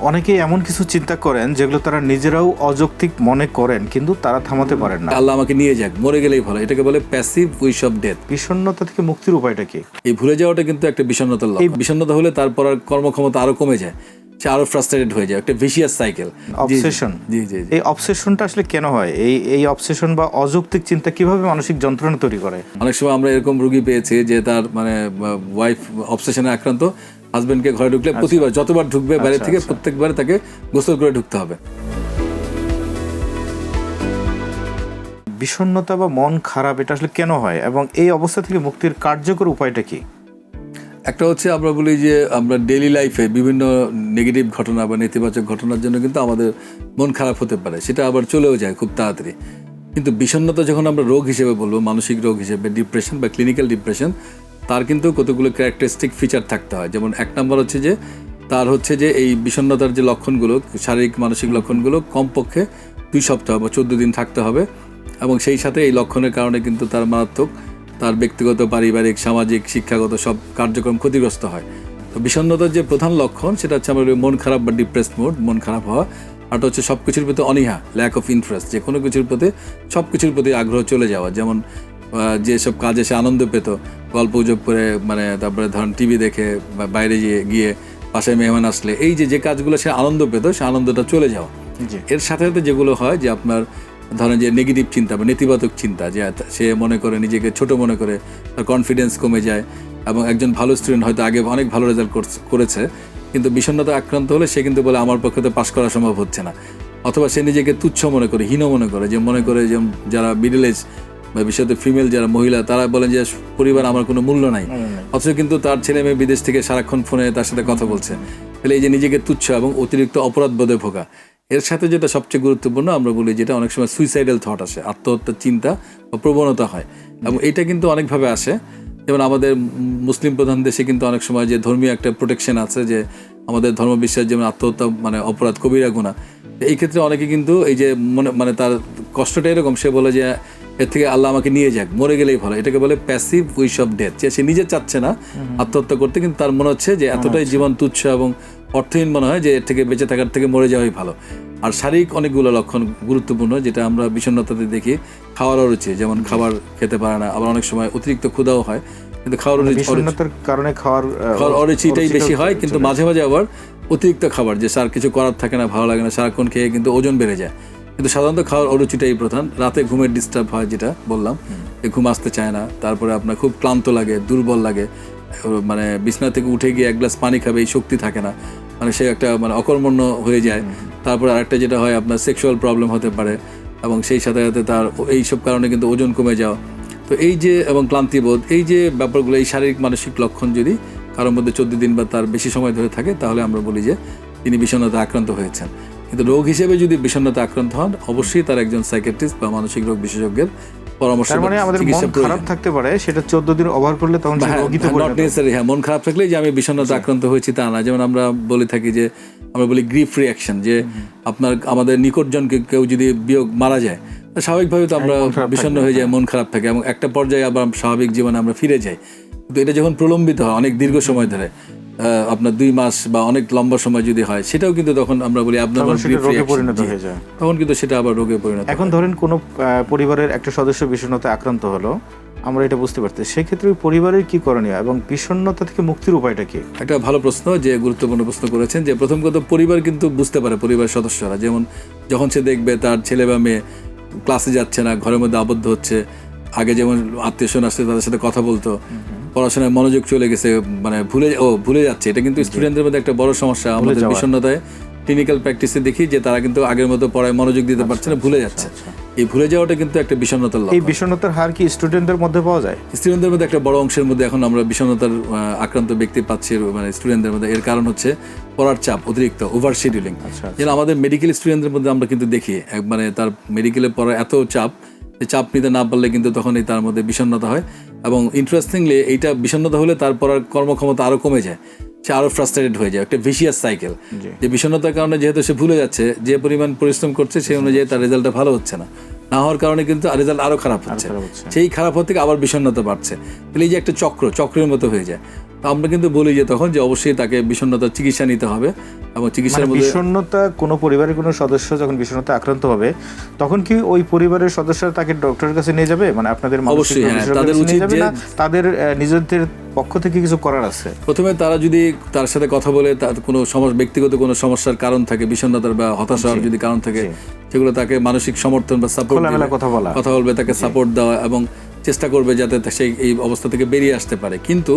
অনেকেই এমন কিছু চিন্তা করেন যেগুলো তারা নিজেরাও অযৌক্তিক মনে করেন, কিন্তু তারা থামাতে পারেন না। আল্লাহ আমাকে নিয়ে যাক, মরে গেলেই ভালো, এটাকে বলে প্যাসিভ উইশ অফ ডেথ। বিষণ্ণতা থেকে মুক্তির উপায়টা কি? এই ভুলে যাওয়াটা কিন্তু একটা বিষণ্ণতার লক্ষণ। বিষণ্ণতা হলে তারপর আর কর্মক্ষমতা আরো কমে যায়, সে আরো ফ্রাস্ট্রেটেড হয়ে যায়, একটা ভিশিয়াস সাইকেল। অবসেশন। জি জি। এই অবসেশনটা আসলে কেন হয়? এই অবসেশন বা অযৌক্তিক চিন্তা কিভাবে মানসিক যন্ত্রণা তৈরি করে? অনেক সময় আমরা এরকম রোগী পেয়েছি যে তার মানে ওয়াইফ অবসেশনে আক্রান্ত, হাজবেন্ডকে ঘরে ঢুকলে প্রতিবার যতবার ঢুকবে বাইরে থেকে প্রত্যেকবারে তাকে গোসল করে ঢুকতে হবে। বিষণ্ণতা বা মন খারাপ এটা আসলে কেন হয়, এবং এই অবস্থা থেকে মুক্তির কার্যকর উপায়টা কি? একটা হচ্ছে আমরা বলি যে আমরা ডেইলি লাইফে বিভিন্ন নেগেটিভ ঘটনা বা নেতিবাচক ঘটনার জন্য কিন্তু আমাদের মন খারাপ হতে পারে, সেটা আবার চলেও যায় খুব তাড়াতাড়ি। কিন্তু বিষণ্ণতা যখন আমরা রোগ হিসেবে বলবো, মানসিক রোগ হিসেবে, ডিপ্রেশন বা ক্লিনিক্যাল ডিপ্রেশন, তার কিন্তু কতগুলো ক্যারেক্টারিস্টিক ফিচার থাকতে হয়। যেমন এক নম্বর হচ্ছে যে তার হচ্ছে যে এই বিষণ্ণতার যে লক্ষণগুলো, শারীরিক মানসিক লক্ষণগুলো কমপক্ষে 2 সপ্তাহ বা 14 দিন থাকতে হবে, এবং সেই সাথে এই লক্ষণের কারণে কিন্তু তার মারাত্মক তার ব্যক্তিগত, পারিবারিক, সামাজিক, শিক্ষাগত সব কার্যক্রম ক্ষতিগ্রস্ত হয়। তো বিষণ্ণতার যে প্রধান লক্ষণ সেটা হচ্ছে আমাদের মন খারাপ বা ডিপ্রেসড মুড, মন খারাপ হওয়া। আর হচ্ছে সব কিছুর প্রতি অনীহা, ল্যাক অফ ইন্টারেস্ট, যে কোনো কিছুর প্রতি, সব কিছুর প্রতি আগ্রহ চলে যাওয়া। যেমন যেসব কাজে সে আনন্দ পেত, গল্প গুজব করে, মানে তারপরে ধরেন টিভি দেখে, বাইরে গিয়ে বাসায় মেহমান আসলে, এই যে কাজগুলো সে আনন্দ পেত, সে আনন্দটা চলে যাওয়া। এর সাথে সাথে যেগুলো হয় যে আপনার ধরেন যে নেগেটিভ চিন্তা বা নেতিবাচক চিন্তা, যে সে মনে করে নিজেকে ছোট মনে করে, তার কনফিডেন্স কমে যায়, এবং একজন ভালো স্টুডেন্ট হয়তো আগে অনেক ভালো রেজাল্ট করেছে, কিন্তু বিষণ্ণতা আক্রান্ত হলে সে কিন্তু বলে আমার পক্ষে তো পাশ করা সম্ভব হচ্ছে না। অথবা সে নিজেকে তুচ্ছ মনে করে, হীন মনে করে, যে মনে করে যে যারা মিডল এজ বা বিশেষত ফিমেল যারা মহিলা, তারা বলেন যে পরিবার আমার কোনো মূল্য নাই, অথচ কিন্তু তার ছেলে মেয়ে বিদেশ থেকে সারাক্ষণ ফোনে তার সাথে কথা বলছে। তাহলে এই যে নিজেকে তুচ্ছ এবং অতিরিক্ত অপরাধ বোধে ভোগা, এর সাথে যেটা সবচেয়ে গুরুত্বপূর্ণ আমরা বলি, যেটা অনেক সময় সুইসাইডাল থট আসে, আত্মহত্যার চিন্তা বা প্রবণতা হয়, এবং এটা কিন্তু অনেকভাবে আসে। যেমন আমাদের মুসলিম প্রধান দেশে কিন্তু অনেক সময় যে ধর্মীয় একটা প্রোটেকশন আছে, যে আমাদের ধর্মবিশ্বাস যেমন আত্মহত্যা মানে অপরাধ, কবিরা গুনাহ। এই ক্ষেত্রে অনেকে কিন্তু এই যে মানে তার কষ্টটা এরকম, সে বলে যে এর থেকে আল্লাহ আমাকে নিয়ে যাক, মরে গেলেই ভালো, এটাকে বলে প্যাসিভ উইশ অফ ডেথ। যে সে নিজে চাচ্ছে না আত্মহত্যা করতে, কিন্তু তার মনে হচ্ছে যে এতটাই জীবন তুচ্ছ এবং অর্থহীন মনে হয় যে এর থেকে বেঁচে থাকার থেকে মরে যাওয়াই ভালো। আর শারীরিক অনেকগুলো লক্ষণ গুরুত্বপূর্ণ, যেটা আমরা বিষণ্ণতাতে দেখি। খাওয়ার অরুচি, যেমন খাবার খেতে পারে না, আবার অনেক সময় অতিরিক্ত ক্ষুধাও হয়, কিন্তু খাওয়ার কারণে খাওয়ার অরুচিটাই বেশি হয়। কিন্তু মাঝে মাঝে আবার অতিরিক্ত খাবার, যে আর কিছু করার থাকে না, ভালো লাগে না, সারাক্ষণ খেয়ে কিন্তু ওজন বেড়ে যায়। কিন্তু সাধারণত খাওয়ার অরুচিটাই প্রধান। রাতে ঘুমের ডিস্টার্ব হয়, যেটা বললাম, ঘুম আসতে চায় না, তারপরে আপনার খুব ক্লান্ত লাগে, দুর্বল লাগে, মানে বিছানা থেকে উঠে গিয়ে 1 গ্লাস পানি খাবে এই শক্তি থাকে না, মানে সে একটা মানে অকর্মণ্য হয়ে যায়। তারপরে আরেকটা যেটা হয়, আপনার সেক্সুয়াল প্রবলেম হতে পারে, এবং সেই সাথে সাথে তার এইসব কারণে কিন্তু ওজন কমে যাওয়া। তো এই যে, এবং ক্লান্তিবোধ, এই যে ব্যাপারগুলো, এই শারীরিক মানসিক লক্ষণ যদি কারোর মধ্যে 14 দিন বা তার বেশি সময় ধরে থাকে, তাহলে আমরা বলি যে তিনি বিষণ্ণতা আক্রান্ত হয়েছেন। কিন্তু রোগ হিসেবে যদি বিষণ্ণতা আক্রান্ত হন, অবশ্যই তার একজন সাইকিয়াট্রিস্ট বা মানসিক রোগ বিশেষজ্ঞের পরামর্শ। মানে আমাদের মন খারাপ থাকতে পারে, সেটা 14 দিন ওভার করলে তখন নট নেসেসারি। হ্যাঁ, মন খারাপ থাকলে যে আমি বিষণ্ণতা আক্রান্ত হয়েছি তা না। যেমন আমরা বলে থাকি যে আমরা বলি গ্রিফ রিঅ্যাকশন, যে আমাদের নিকটজনকে কেউ যদি বিয়োগ মারা যায়, স্বাভাবিকভাবে তো আমরা বিষণ্ণ হয়ে যাই, মন খারাপ থাকে, এবং একটা পর্যায়ে আবার স্বাভাবিক জীবনে আমরা ফিরে যাই। কিন্তু এটা যখন প্রলম্বিত হয় অনেক দীর্ঘ সময় ধরে, আপনার 2 মাস বা অনেক লম্বা সময় যদি হয়, সেটাও কিন্তু তখন আমরা বলি abnormal grief reaction, তখন কিন্তু সেটা আবার রোগে পরিণত হয়। এখন ধরেন কোনো পরিবারের একটা সদস্য বিষণ্ণতায় আক্রান্ত হলো, আমরা এটা বুঝতে পারছি, সেক্ষেত্রে পরিবারের কি করণীয় এবং বিষণ্ণতা থেকে মুক্তির উপায়টা কি? একটা ভালো প্রশ্ন, যে গুরুত্বপূর্ণ প্রশ্ন করেছেন। যে প্রথম কথা, পরিবার কিন্তু বুঝতে পারে, পরিবারের সদস্যরা, যেমন যখন সে দেখবে তার ছেলে বা মেয়ে ক্লাসে যাচ্ছে না, ঘরের মধ্যে আবদ্ধ হচ্ছে, আগে যেমন আত্মীয়স্বজন আসছে তাদের সাথে কথা বলতো, পড়াশোনায় মনোযোগ চলে গেছে, মানে ভুলে যাচ্ছে। এটা কিন্তু স্টুডেন্টদের মধ্যে একটা বড় সমস্যা। আমাদের বিষণ্ণতায় ক্লিনিক্যাল প্র্যাকটিসে দেখি যে তারা কিন্তু আগের মতো পড়ায় মনোযোগ দিতে পারছে না, ভুলে যাচ্ছে। এই ভুলে যাওয়াটা কিন্তু একটা বিষণ্ণতার লক্ষণ। এই বিষণ্ণতার হার কি স্টুডেন্টদের মধ্যে পাওয়া যায়? স্টুডেন্টদের মধ্যে একটা বড় অংশের মধ্যে এখন আমরা বিষণ্ণতার আক্রান্ত ব্যক্তি পাচ্ছি, মানে স্টুডেন্টদের মধ্যে। এর কারণ হচ্ছে পড়ার চাপ, অতিরিক্ত ওভার শিডিউলিং। যেন আমাদের মেডিকেল স্টুডেন্টদের মধ্যে আমরা কিন্তু দেখি, মানে তার মেডিকেলে পড়ার এত চাপ, চাপ নিতে না পারলে কিন্তু তখনই তার মধ্যে বিষণ্ণতা হয়। এবং ইন্টারেস্টিংলি এইটা বিষণ্ণতা হলে তার পড়ার কর্মক্ষমতা আরো কমে যায়, সে আরো ফ্রাস্ট্রেটেড হয়ে যায়, একটা ভিশিয়াস সাইকেল। যে বিষণ্ণতার কারণে যেহেতু সে ভুলে যাচ্ছে, যে পরিমাণ পরিশ্রম করছে সেই অনুযায়ী তার রেজাল্টটা ভালো হচ্ছে না, না হওয়ার কারণে কিন্তু রেজাল্ট আরো খারাপ হচ্ছে, সেই খারাপ হওয়ার থেকে আবার বিষণ্ণতা বাড়ছে। তাহলে এই যে একটা চক্রের মতো হয়ে যায়। তো আমরা কিন্তু বলি যে তখন যে অবশ্যই তাকে বিষণ্ণতার চিকিৎসা নিতে হবে এবং চিকিৎসার মানে মধ্যে বিষণ্ণতা কোনো পরিবারের কোনো সদস্য যখন বিষণ্ণতা আক্রান্ত হবে তখন কি ওই পরিবারের সদস্যরা তাকে ডক্টরের কাছে নিয়ে যাবে, মানে আপনাদের মানসিক অবশ্যই, হ্যাঁ, বিশেষজ্ঞের তাদের কাছে উচিত নিয়ে যাবে যে- না তাদের নিজেদের পক্ষ থেকে কিছু করার আছে? প্রথমে তারা যদি তার সাথে কথা বলে তার কোনো ব্যক্তিগত কোনো সমস্যার কারণ থাকে, বিষণ্ণতার বা হতাশার যদি কারণ থাকে, সেগুলো তাকে মানসিক সমর্থন বা সাপোর্ট খোলামেলা কথা বলা, কথা বলবে, তাকে সাপোর্ট দেওয়া এবং চেষ্টা করবে যাতে সে এই অবস্থা থেকে বেরিয়ে আসতে পারে। কিন্তু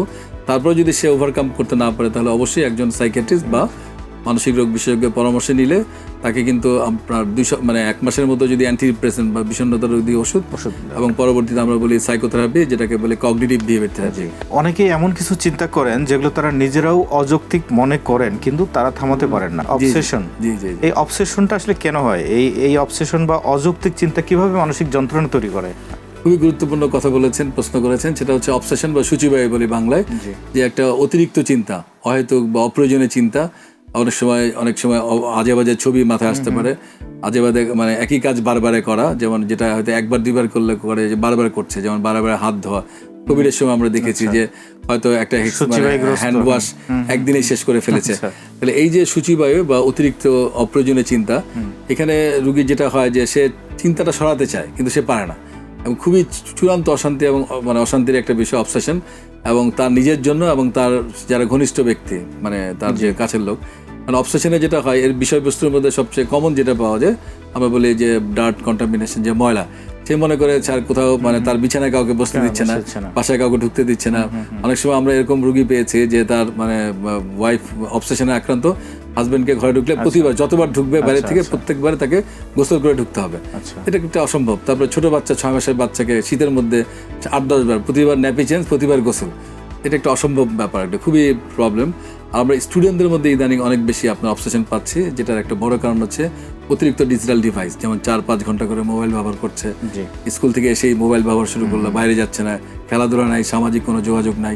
তারপরে যদি সে ওভারকাম করতে না পারে তাহলে অবশ্যই একজন সাইকিয়াট্রিস্ট বা মানসিক রোগ বিশেষজ্ঞের পরামর্শ নিলে তাকে কিন্তু আপনার 1 মাসের মতো যদি অ্যান্টিডিপ্রেসেন্ট বা বিষণ্ণতার রোগী ওষুধ এবং পরবর্তীতে আমরা বলি সাইকোথেরাপি, যেটাকে বলে কগনিটিভ বিহেভিয়ার থেরাপি। অনেকেই এমন কিছু চিন্তা করেন যেগুলো তারা নিজেরাও অযৌক্তিক মনে করেন কিন্তু তারা থামাতে পারেন না, অবসেশন। জি জি জি। এই অবসেশনটা আসলে কেন হয়? এই অবসেশন বা অযৌক্তিক চিন্তা কিভাবে মানসিক যন্ত্রণা তৈরি করে? খুবই গুরুত্বপূর্ণ কথা বলেছেন, প্রশ্ন করেছেন। সেটা হচ্ছে অবসেশন বা সূচিবায়ু বলি বাংলায়, যে একটা অতিরিক্ত চিন্তা, অহেতুক বা অপ্রয়োজনীয় চিন্তা। অনেক সময় আজে বাজে ছবি মাথায় আসতে পারে, আজে বাজে মানে একই কাজ বারবারে করা, যেমন যেটা হয়তো একবার দুইবার করলে করে যে বারবার করছে, যেমন বারবার হাত ধোয়া। কোভিডের সময় আমরা দেখেছি যে হয়তো একটা হ্যান্ড ওয়াশ একদিনেই শেষ করে ফেলেছে। তাহলে এই যে সূচিবায়ু বা অতিরিক্ত অপ্রয়োজনীয় চিন্তা, এখানে রুগীর যেটা হয় যে সে চিন্তাটা সরাতে চায় কিন্তু সে পারে না, এবং খুবই চূড়ান্ত অশান্তি এবং মানে অশান্তির একটা বিষয় অবসেশন, এবং তার নিজের জন্য এবং তার যারা ঘনিষ্ঠ ব্যক্তি, মানে তার যে কাছের লোক। মানে অবসেশনে যেটা হয়, এর বিষয়বস্তুর মধ্যে সবচেয়ে কমন যেটা পাওয়া যায়, আমরা বলি যে ডার্ট কন্টামিনেশন, যে ময়লা। সে মনে করে আর কোথাও মানে তার বিছানায় কাউকে বসতে দিচ্ছে না, বাসায় কাউকে ঢুকতে দিচ্ছে না। অনেক সময় আমরা এরকম রুগী পেয়েছি যে তার মানে ওয়াইফ অবসেশনে আক্রান্ত, হাজবেন্ডকে ঘরে ঢুকলে প্রতিবার যতবার ঢুকবে বাইরে থেকে প্রত্যেকবার তাকে গোসল করে ঢুকতে হবে। এটা একটা অসম্ভব। তারপরে ছোট বাচ্চা, 6 মাসের বাচ্চাকে শীতের মধ্যে 8-10 বার, প্রতিবার ন্যাপি চেঞ্জ, প্রতিবার গোসল, এটা একটা অসম্ভব ব্যাপার, একটা খুবই প্রবলেম। আমরা স্টুডেন্টদের মধ্যে ইদানিং অনেক বেশি আপনার অবসেশন পাচ্ছি, যেটার একটা বড় কারণ হচ্ছে অতিরিক্ত ডিজিটাল ডিভাইস, যেমন 4-5 ঘন্টা করে মোবাইল ব্যবহার করছে। স্কুল থেকে এসেই মোবাইল ব্যবহার শুরু করলো, বাইরে যাচ্ছে না, খেলাধুলা নাই, সামাজিক কোনো যোগাযোগ নাই।